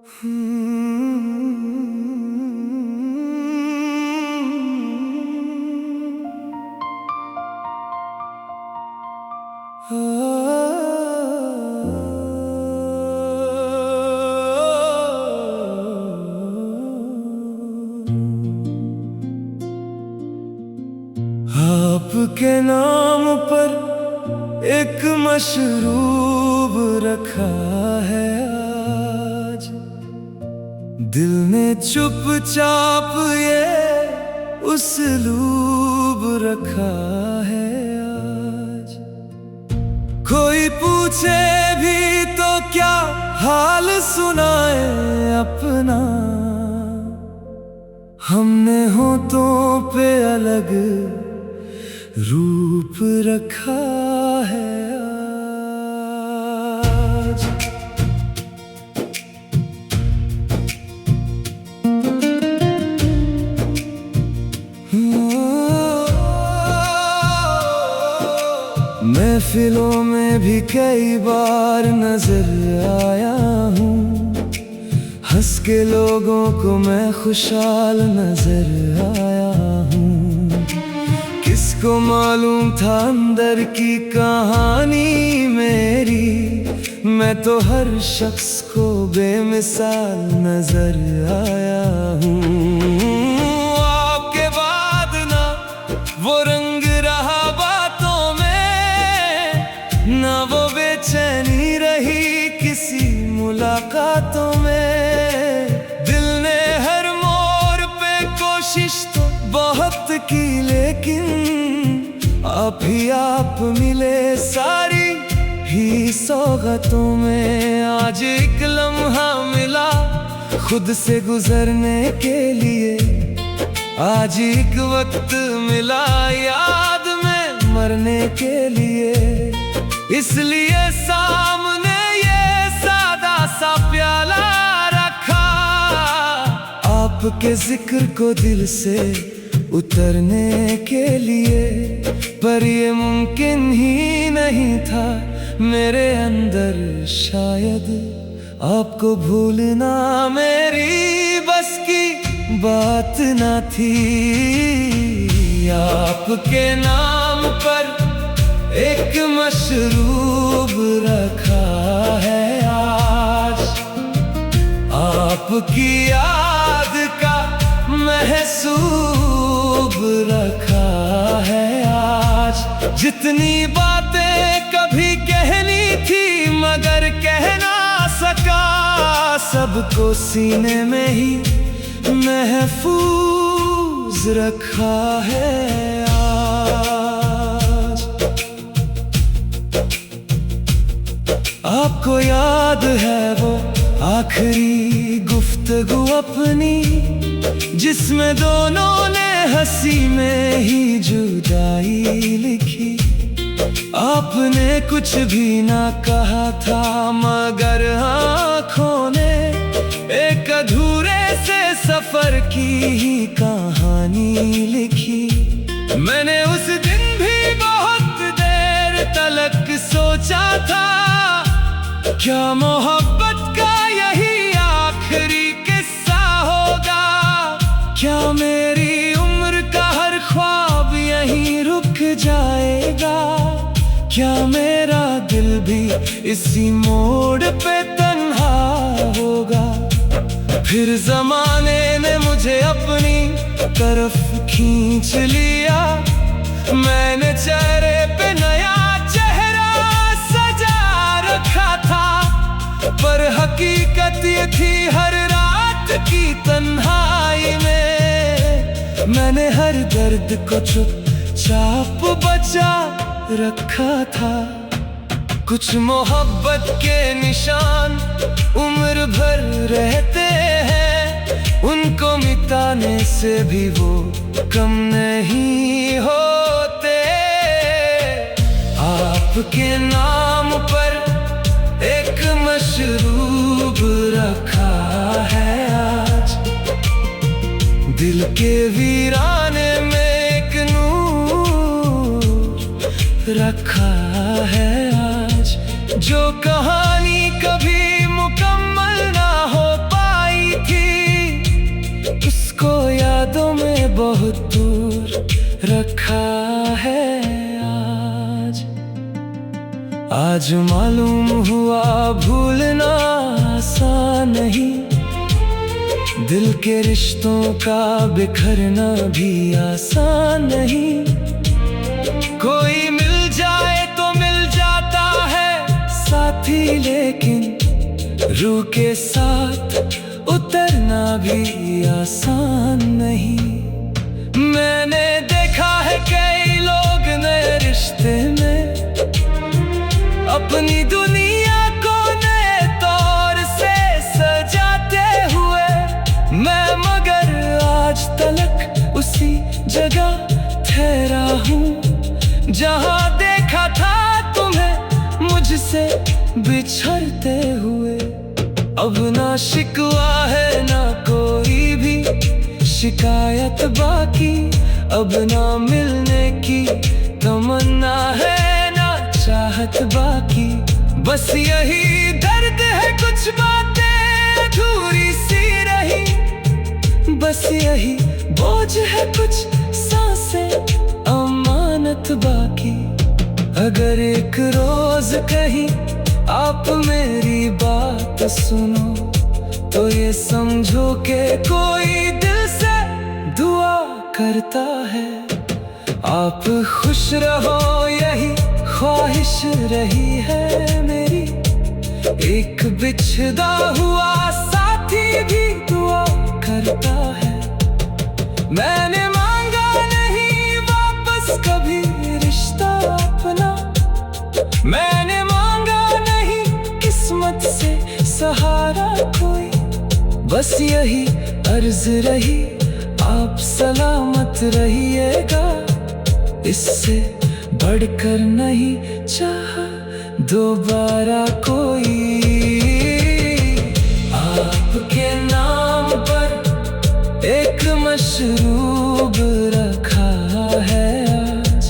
आपके नाम पर एक मशरूब रखा है आज, दिल ने चुपचाप ये उसलूब रखा है आज। कोई पूछे भी तो क्या हाल सुनाए अपना, हमने होठों पे अलग रूप रखा है आज। महफिलों में भी कई बार नजर आया हूँ, हंस के लोगों को मैं खुशहाल नजर आया हूँ। किसको मालूम था अंदर की कहानी मेरी, मैं तो हर शख्स को बेमिसाल नजर आया हूँ। आपके बाद ना वो रंग रहा बातों में, ना वो बेचैनी रही किसी मुलाकातों में। दिल ने हर मोड़ पे कोशिश तो बहुत की, लेकिन आप मिले सारी ही सौगातों में। आज एक लम्हा मिला खुद से गुजरने के लिए, आज एक वक्त मिला याद में मरने के लिए। इसलिए सामने ये सादा सा प्याला रखा, आपके जिक्र को दिल से उतरने के लिए। पर ये मुमकिन ही नहीं था मेरे अंदर, शायद आपको भूलना मेरी बस की बात ना थी। आपके नाम पर एक मशरूब रखा है आज, आपकी याद का महसूब रखा है आज। जितनी बातें कभी कहनी थी मगर कह ना सका, सबको सीने में ही महफूज रखा है आज। आपको याद है वो आखिरी गुफ्तगू अपनी, जिसमें दोनों ने हंसी में ही जुदाई लिखी। आपने कुछ भी ना कहा था मगर आँखों ने एक अधूरे से सफर की ही कहानी लिखी। मैंने उस दिन भी बहुत देर तलक सोचा था, क्या मोहब्बत का यही आखिरी किस्सा होगा, क्या मेरी उम्र का हर ख्वाब यहीं रुक जाएगा, क्या मेरा दिल भी इसी मोड़ पे तन्हा होगा। फिर जमाने ने मुझे अपनी तरफ खींच लिया, मैंने चेहरे पे नया चेहरा सजा रखा था, पर हकीकत ये थी हर रात की तन्हाई में मैंने हर दर्द को चुपचाप बचा रखा था। कुछ मोहब्बत के निशान उम्र भर रहते हैं, उनको मिटाने से भी वो कम नहीं होते। आपके नाम पर एक मशरूब रखा है आज, दिल के वीराने में एक नूर रखा है आज। जो कहानी कभी मुकम्मल ना हो बहुत दूर रखा है आज मालूम हुआ भूलना आसान नहीं, दिल के रिश्तों का बिखरना भी आसान नहीं। कोई मिल जाए तो मिल जाता है साथी, लेकिन रूह के साथ उतरना भी आसान नहीं। मैंने देखा है कई लोग नए रिश्ते में अपनी दुनिया को नए तौर से सजाते हुए, मैं मगर आज तलक उसी जगह ठहरा हूँ जहाँ देखा था तुम्हें मुझसे बिछड़ते हुए। अब ना शिकवा है ना कोई भी शिकायत बाकी, अब ना मिलने की तमन्ना है चाहत बाकी। बस यही दर्द है कुछ बातें अधूरी सी रही, बस यही बोझ है कुछ सांसें अमानत बाकी। अगर एक रोज कहीं आप मेरी बात सुनो तो ये समझो कि कोई दिल से दुआ करता है। आप खुश रहो यही ख्वाहिश रही है मेरी, एक बिछड़ा हुआ साथी भी दुआ करता है। मैंने मांगा नहीं वापस कभी रिश्ता अपना, मैंने मांगा नहीं किस्मत से सहारा कोई, बस यही अर्ज रही आप सलामत रहिएगा। इससे बढ़कर नहीं चाहा दोबारा कोई। आपके नाम पर एक मशरूब रखा है आज,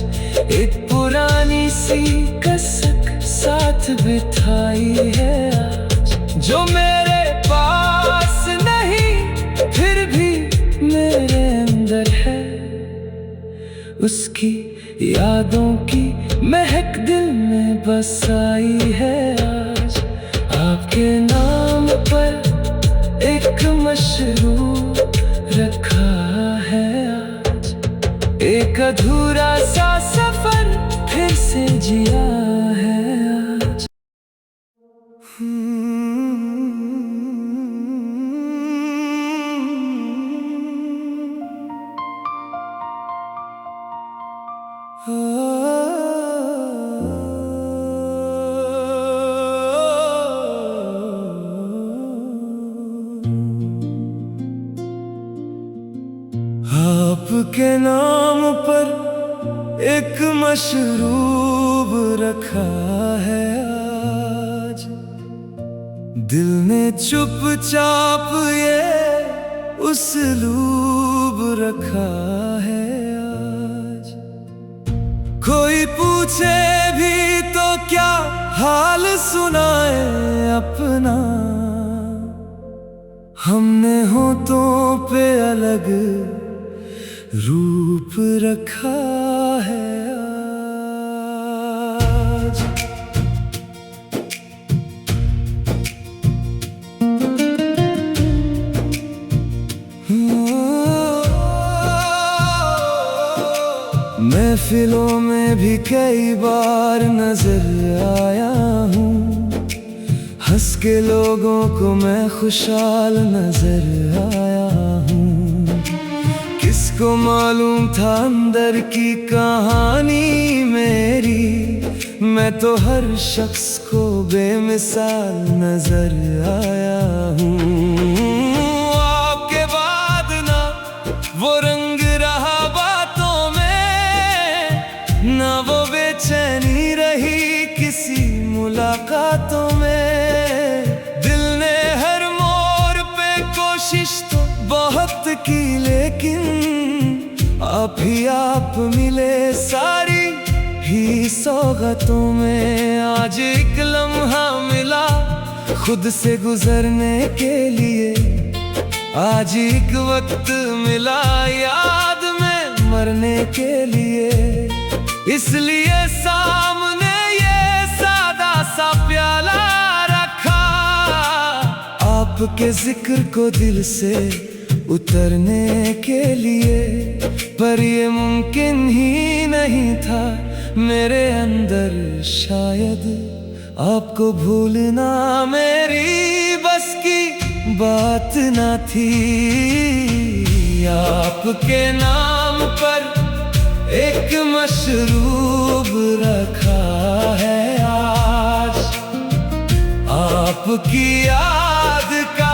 एक पुरानी सी कसक साथ बिठाई है आज, जो मेरे पास नहीं फिर भी मेरे अंदर है। उसकी यादों की महक दिल में बसाई है आज। आपके नाम पर एक मशरूब रखा है आज, एक अधूरा सा सफर फिर से जिया है आज। आपके नाम पर एक मशरूब रखा है आज, दिल ने चुपचाप ये उसलूब रखा है आज। कोई पूछे भी तो क्या हाल सुनाए अपना, हमने होठों पे अलग रूप रखा है आज। महफिलों में भी कई बार नजर आया हूँ, हंस के लोगों को मैं खुशहाल नजर आया हूँ। किसको मालूम था अंदर की कहानी मेरी, मैं तो हर शख्स को बेमिसाल नजर आया हूँ। आपके बाद ना वो रंग रहा बातों में, ना वो बेचैनी रही किसी मुलाकातों में। दिल ने हर मोड़ पे कोशिश तो बहुत की, लेकिन आप ही आप मिले सारी ही सौगातों में। आज एक लम्हा मिला खुद से गुजरने के लिए, आज एक वक्त मिला याद में मरने के लिए। इसलिए सामने ये सादा सा प्याला रखा, आपके जिक्र को दिल से उतरने के लिए। पर ये मुमकिन ही नहीं था मेरे अंदर, शायद आपको भूलना मेरी बस की बात न थी। आपके नाम पर एक मशरूब रखा है आज, आपकी याद का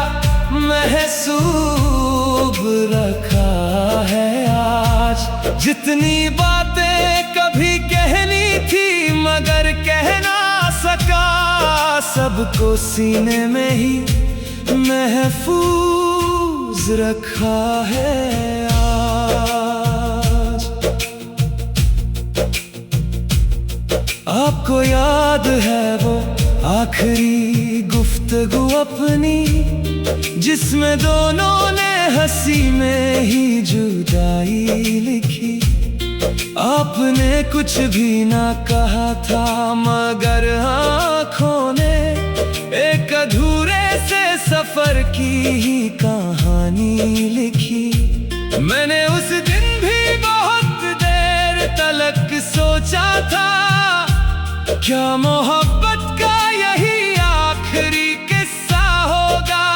महसूब रखा है आज। जितनी बातें कभी कहनी थी मगर कह ना सका, सबको सीने में ही महफूज रखा है आज। आपको याद है वो आखिरी गुफ्तगू अपनी, जिसमें दोनों ने हंसी में ही जुदाई लिखी। आपने कुछ भी ना कहा था मगर आँखों ने एक अधूरे से सफर की ही कहानी लिखी। मैंने उस दिन भी बहुत देर तलक सोचा था, क्या मोहब्बत का यही आखिरी किस्सा होगा?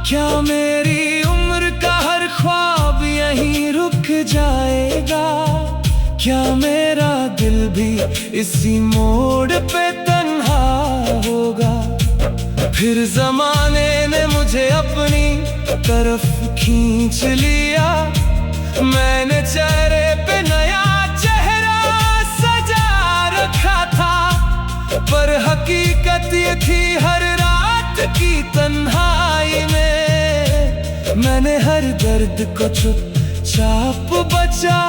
क्या मेरी उम्र का हर ख्वाब यहीं रुक जाएगा? क्या मेरा दिल भी इसी मोड़ पे तन्हा होगा? फिर जमाने ने मुझे अपनी तरफ खींच लिया, मैंने चेहरे पे नया चेहरा सजा रखा था। पर हकीकत ये थी हर रात की तन्हाई में, मैंने हर दर्द को चुपचाप बचा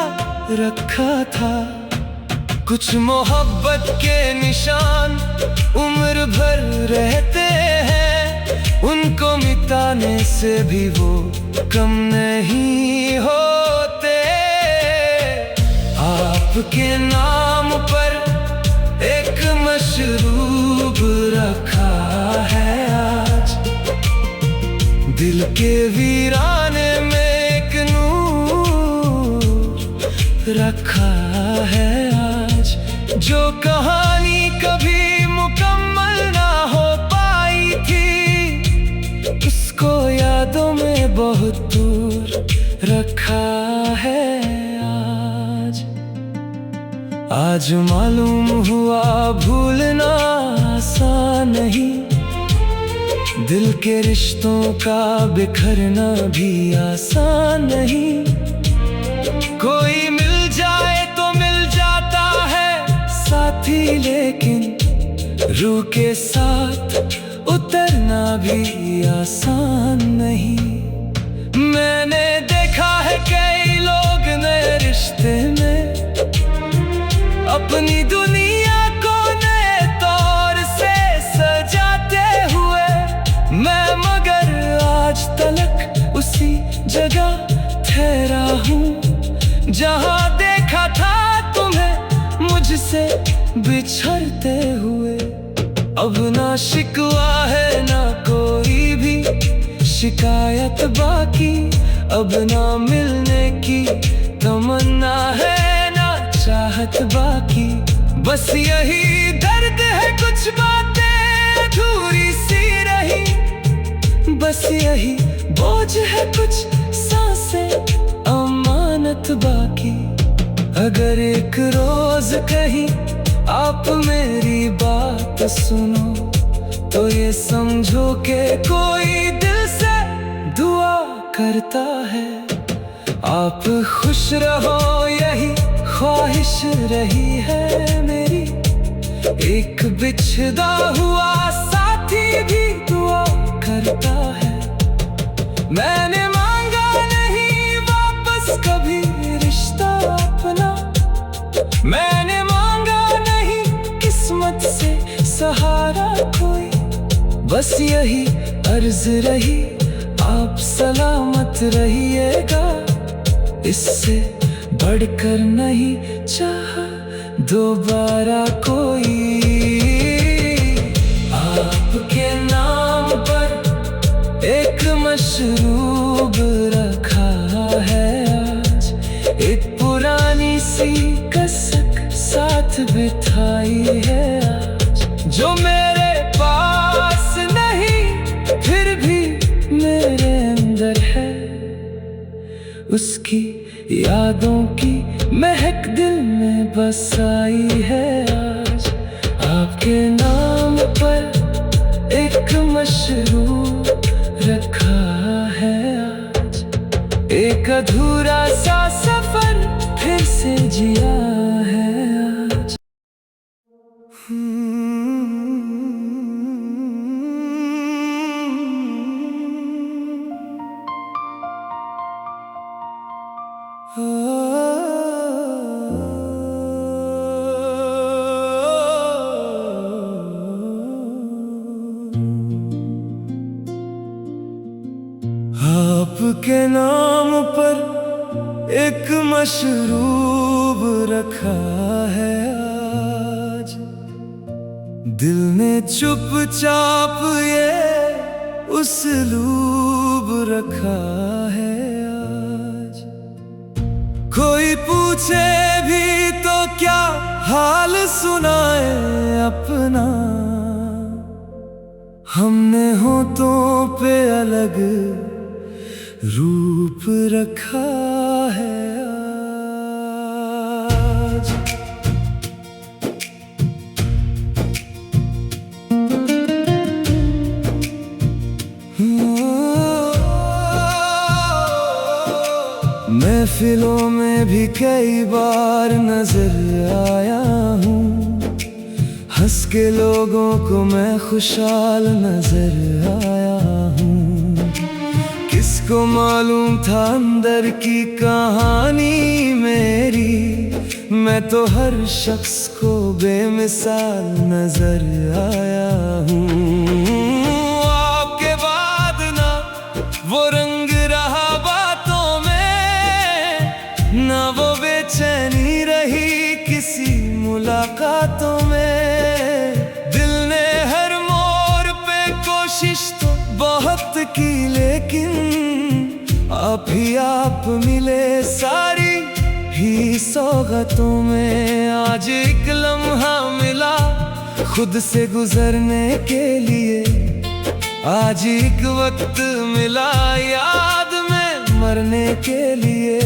रखा था। कुछ मोहब्बत के निशान उम्र भर रहते हैं, उनको मिटाने से भी वो कम नहीं होते। आपके नाम पर एक मशरूब रखा है आज, दिल के वीराने में एक नूर रखा है आज। जो कहानी कभी मुकम्मल ना हो पाई थी, उसको यादों में बहुत दूर रखा है आज। आज मालूम हुआ भूलना आसान नहीं, दिल के रिश्तों का बिखरना भी आसान नहीं। कोई मिल जाए तो मिल जाता है साथी, लेकिन रूह के साथ उतरना भी आसान नहीं। मैंने देखा है कई लोग नए रिश्ते में अपनी दुनिया को नए तौर से सजाते हुए, मैं मगर आज तलक उसी जगह ठहरा हूँ जहाँ देखा था तुम्हें मुझसे बिछड़ते हुए। अब ना शिकवा है ना कोई भी शिकायत बाकी, अब ना मिलने की तमन्ना है ना चाहत बाकी। बस यही दर्द है कुछ बातें अधूरी सी रही, बस यही बोझ है कुछ सांसें अमानत बाकी। अगर एक रोज कहीं आप मेरी बात सुनो, तो ये समझो कि कोई दिल से दुआ करता है। आप खुश रहो यही ख्वाहिश रही है मेरी, एक बिछड़ा हुआ साथी भी दुआ करता है। मैंने मांगा नहीं वापस कभी रिश्ता अपना, मैंने मांगा नहीं किस्मत से सहारा कोई, बस यही अर्ज रही आप सलामत रहिएगा, इससे पढ़कर नहीं चाहा दोबारा कोई। आपके नाम पर एक मशरूब रखा है आज, एक पुरानी सी कसक साथ बिठाई है आज, जो मेरे पास नहीं फिर भी मेरे अंदर है। उसकी यादों की महक दिल में बसाई है आज। आपके नाम पर एक मशरूब रखा है आज, एक अधूरा सा सफर फिर से जिया है आज। आपके नाम पर एक मशरूब रखा है आज, दिल ने चुपचाप ये उसलूब रखा है आज। कोई पूछे भी तो क्या हाल सुनाए अपना, हमने होठों पे अलग रूप रखा है आज। महफिलों में भी कई बार नजर आया हूँ, हंस के लोगों को मैं खुशहाल नजर आया हूँ। किसको मालूम था अंदर की कहानी मेरी, मैं तो हर शख्स को बेमिसाल नजर आया हूँ। आपके बाद ना वो रंग रहा बातों में, ना वो बेचैनी रही किसी मुलाकातों में। दिल ने हर मोड़ पे कोशिश तो बहुत की, लेकिन आप ही आप मिले सारी ही सौगातों में। आज एक लम्हा मिला खुद से गुजरने के लिए, आज एक वक्त मिला याद में मरने के लिए।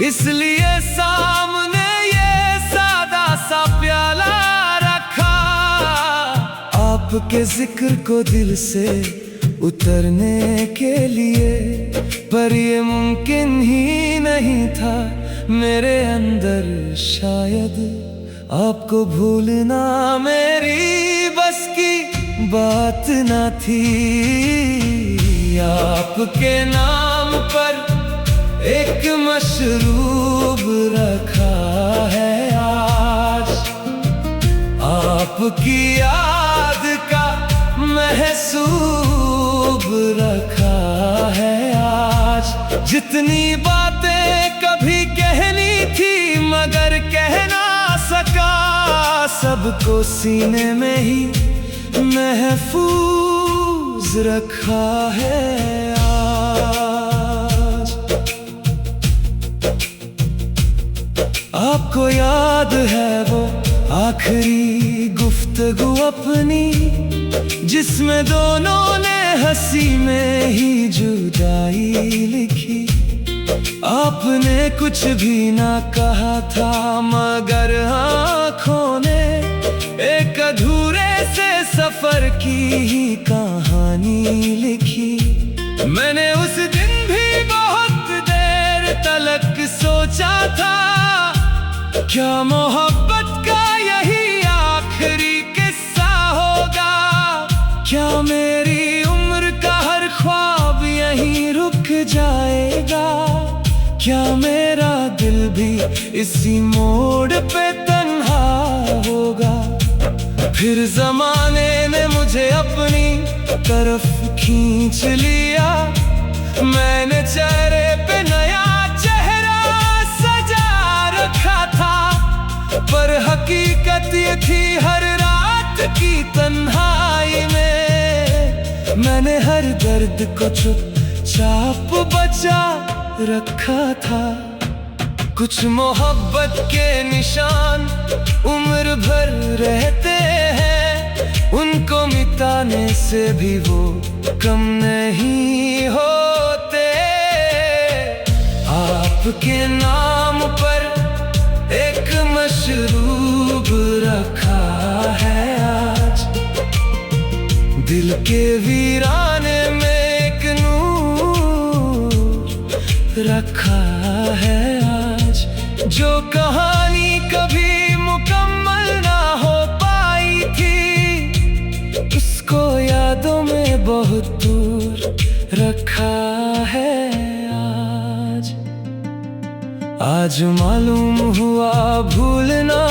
इसलिए सामने ये सादा सा प्याला रखा, आपके जिक्र को दिल से उतरने के लिए। पर ये मुमकिन ही नहीं था मेरे अंदर, शायद आपको भूलना मेरी बस की बात न थी। आपके नाम पर एक मशरूब रखा है आज, आपकी याद का महसूब रखा है आज। जितनी बातें कभी कहनी थी मगर कह ना सका, सबको सीने में ही महफूज रखा है आज। आपको याद है वो आखिरी गुफ्तगू अपनी, जिसमें दोनों ने हंसी में ही जुदाई लिखी। आपने कुछ भी ना कहा था मगर आँखों ने एक अधूरे से सफर की ही कहानी लिखी। मैंने उस दिन भी बहुत देर तलक सोचा था, क्या मोहब्बत का यही आखिरी किस्सा होगा, क्या मेरी उम्र का हर ख्वाब यहीं रुक जाएगा, क्या मेरा दिल भी इसी मोड़ पे तन्हा होगा। फिर जमाने ने मुझे अपनी तरफ खींच लिया, मैंने चेहरे पे नया चेहरा सजा थी हर रात की तन्हाई में। मैंने हर दर्द को चुपचाप बचा रखा था। कुछ मोहब्बत के निशान उम्र भर रहते हैं, उनको मिटाने से भी वो कम नहीं होते। आपके नाम पर एक मशरूब रखा है आज, दिल के वीराने में एक नूर रखा है आज। जो कहानी कभी मुकम्मल ना हो पाई थी, उसको यादों में बहुत दूर रखा है आज। आज मालूम हुआ भूलना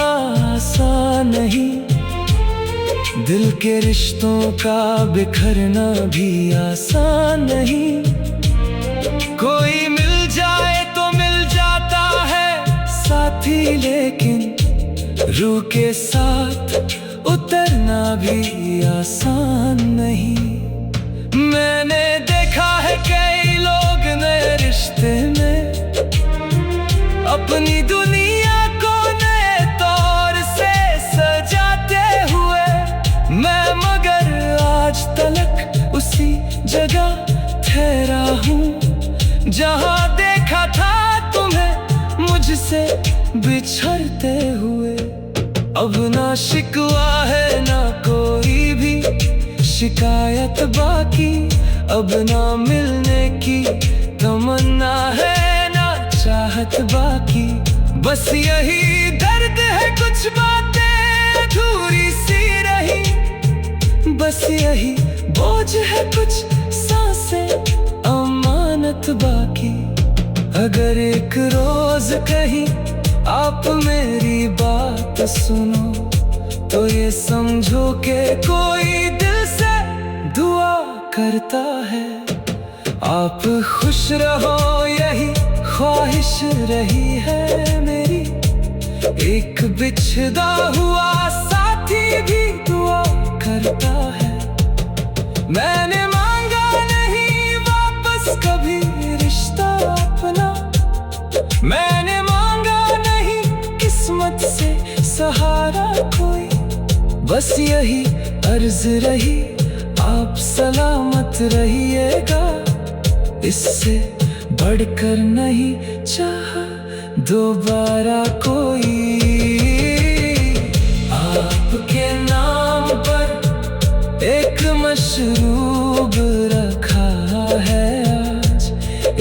आसान नहीं, दिल के रिश्तों का बिखरना भी आसान नहीं। कोई मिल जाए तो मिल जाता है साथी, लेकिन रूह के साथ उतरना भी आसान नहीं। मैंने देखा है कई लोग नए रिश्ते में अपनी दुनिया को नए तौर से सजाते हुए, मैं मगर आज तलक उसी जगह ठहरा हूँ जहाँ देखा था तुम्हें मुझसे बिछड़ते हुए। अब ना शिकवा है ना कोई भी शिकायत बाकी, अब ना मिलने की तमन्ना है ना चाहत बाकी। बस यही दर्द है कुछ बातें अधूरी सी रही, बस यही बोझ है कुछ सांसें अमानत बाकी। अगर एक रोज कहीं आप मेरी बात सुनो, तो ये समझो कि कोई दिल से दुआ करता है। आप खुश रहो यही ख्वाहिश रही है मेरी, एक बिछड़ा हुआ साथी भी दुआ करता है। मैंने मांगा नहीं वापस कभी रिश्ता अपना, मैंने मांगा नहीं किस्मत से सहारा कोई, बस यही अर्ज रही आप सलामत रहिएगा। इससे बढ़कर नहीं चाहा दोबारा कोई। आपके नाम पर एक मशरूब रखा है आज,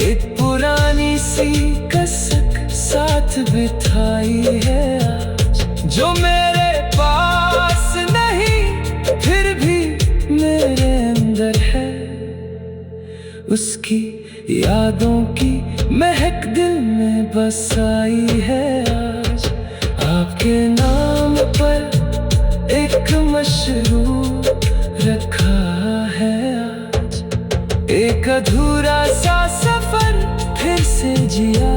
एक पुरानी सी कसक साथ बिठाई है आज। जो मेरे पास नहीं फिर भी मेरे अंदर है, उसकी यादों की महक दिल में बस आई है आज। आपके नाम पर एक मशरूब रखा है आज, एक अधूरा सा सफर फिर से जिया